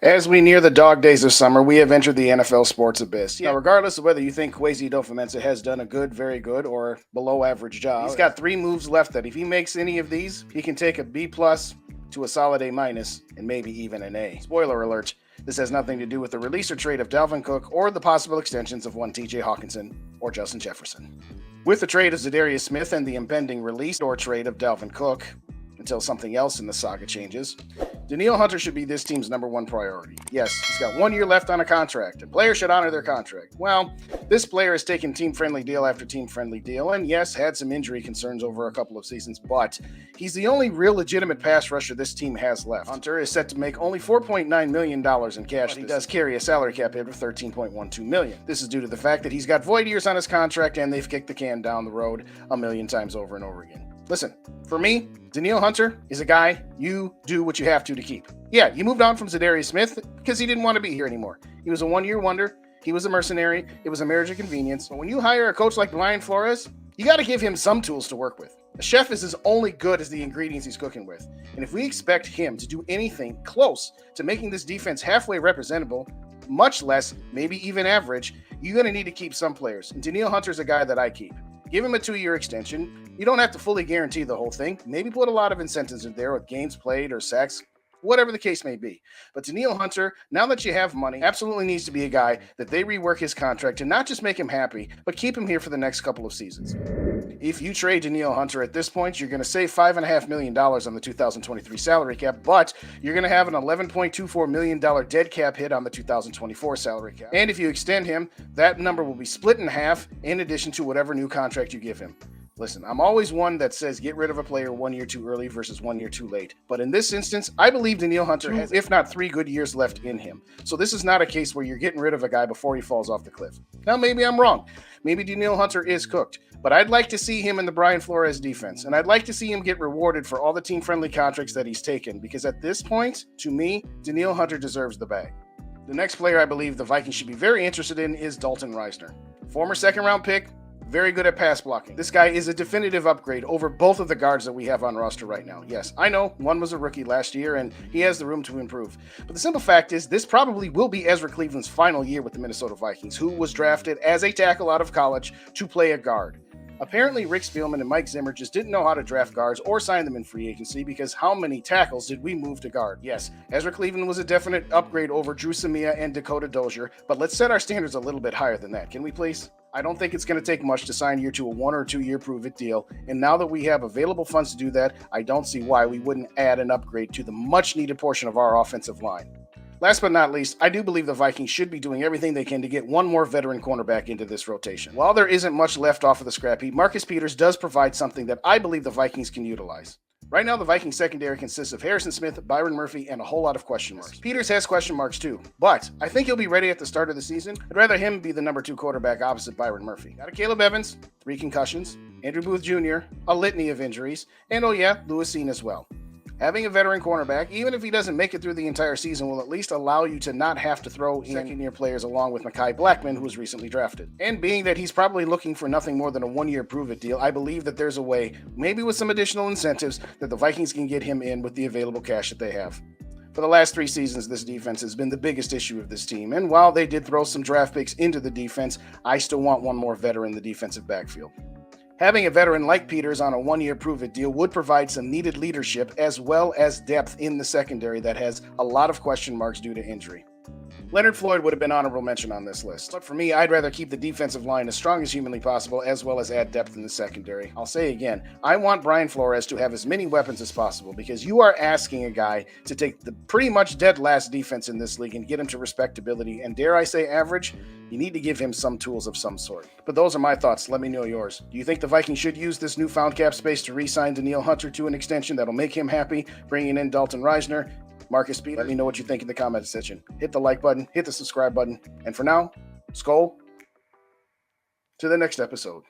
As we near the dog days of summer, we have entered the NFL sports abyss. Now, regardless of whether you think Kwesi Adofo-Mensah has done a good, very good, or below average job, he's got 3 moves left that if he makes any of these, he can take a B+ to a solid A- and maybe even an A. Spoiler alert, this has nothing to do with the release or trade of Dalvin Cook or the possible extensions of one TJ Hawkinson or Justin Jefferson. With the trade of Zadarius Smith and the impending release or trade of Dalvin Cook, until something else in the saga changes, Danielle Hunter should be this team's #1 priority. Yes, he's got 1 year left on a contract, and players should honor their contract. Well, this player has taken team-friendly deal after team-friendly deal, and yes, had some injury concerns over a couple of seasons, but he's the only real legitimate pass rusher this team has left. Hunter is set to make only $4.9 million in cash, but he does carry a salary cap hit of $13.12 million. This is due to the fact that he's got void years on his contract, and they've kicked the can down the road a million times over and over again. Listen, for me, Danielle Hunter is a guy you do what you have to keep. Yeah, you moved on from Zadarius Smith because he didn't want to be here anymore. He was a 1-year wonder. He was a mercenary. It was a marriage of convenience. But when you hire a coach like Brian Flores, you got to give him some tools to work with. A chef is as only good as the ingredients he's cooking with. And if we expect him to do anything close to making this defense halfway representable, much less, maybe even average, you're going to need to keep some players. And Danielle Hunter's a guy that I keep. Give him a 2-year extension. You don't have to fully guarantee the whole thing. Maybe put a lot of incentives in there with games played or sacks, whatever the case may be. But Danielle Hunter, now that you have money, absolutely needs to be a guy that they rework his contract to not just make him happy, but keep him here for the next couple of seasons. If you trade Danielle Hunter at this point, you're going to save $5.5 million on the 2023 salary cap, but you're going to have an $11.24 million dead cap hit on the 2024 salary cap. And if you extend him, that number will be split in half in addition to whatever new contract you give him. Listen, I'm always one that says get rid of a player 1 year too early versus 1 year too late. But in this instance, I believe Danielle Hunter has, if not 3 good years left in him. So this is not a case where you're getting rid of a guy before he falls off the cliff. Now, maybe I'm wrong. Maybe Danielle Hunter is cooked. But I'd like to see him in the Brian Flores defense. And I'd like to see him get rewarded for all the team-friendly contracts that he's taken. Because at this point, to me, Danielle Hunter deserves the bag. The next player I believe the Vikings should be very interested in is Dalton Reisner. Former second-round pick. Very good at pass blocking. This guy is a definitive upgrade over both of the guards that we have on roster right now. Yes, I know one was a rookie last year and he has the room to improve. But the simple fact is this probably will be Ezra Cleveland's final year with the Minnesota Vikings, who was drafted as a tackle out of college to play a guard. Apparently, Rick Spielman and Mike Zimmer just didn't know how to draft guards or sign them in free agency because how many tackles did we move to guard? Yes, Ezra Cleveland was a definite upgrade over Drew Samia and Dakota Dozier, but let's set our standards a little bit higher than that, can we please? I don't think it's going to take much to sign you to a 1 or 2 year prove-it deal, and now that we have available funds to do that, I don't see why we wouldn't add an upgrade to the much-needed portion of our offensive line. Last but not least, I do believe the Vikings should be doing everything they can to get one more veteran cornerback into this rotation. While there isn't much left off of the scrap heap, MarcusPeters does provide something that I believe the Vikings can utilize. Right now, the Vikings secondary consists of Harrison Smith, Byron Murphy, and a whole lot of question marks. Peters has question marks too, but I think he'll be ready at the start of the season. I'd rather him be the #2 quarterback opposite Byron Murphy. Got a Caleb Evans, 3 concussions, Andrew Booth Jr., a litany of injuries, and oh yeah, Lewis Cine as well. Having a veteran cornerback, even if he doesn't make it through the entire season, will at least allow you to not have to throw in second-year players along with Mekhi Blackman, who was recently drafted. And being that he's probably looking for nothing more than a 1-year prove-it deal, I believe that there's a way, maybe with some additional incentives, that the Vikings can get him in with the available cash that they have. For the last 3 seasons, this defense has been the biggest issue of this team, and while they did throw some draft picks into the defense, I still want one more veteran in the defensive backfield. Having a veteran like Peters on a 1-year prove-it deal would provide some needed leadership as well as depth in the secondary that has a lot of question marks due to injury. Leonard Floyd would have been honorable mention on this list, but for me, I'd rather keep the defensive line as strong as humanly possible as well as add depth in the secondary. I'll say again, I want Brian Flores to have as many weapons as possible because you are asking a guy to take the pretty much dead last defense in this league and get him to respectability and dare I say average. You need to give him some tools of some sort. But those are my thoughts. Let me know yours. Do you think the Vikings should use this newfound cap space to re-sign Danielle Hunter to an extension that'll make him happy, bringing in Dalton Reisner? MarcusPeters, let me know what you think in the comment section. Hit the like button, hit the subscribe button, and for now, SKOL. To the next episode.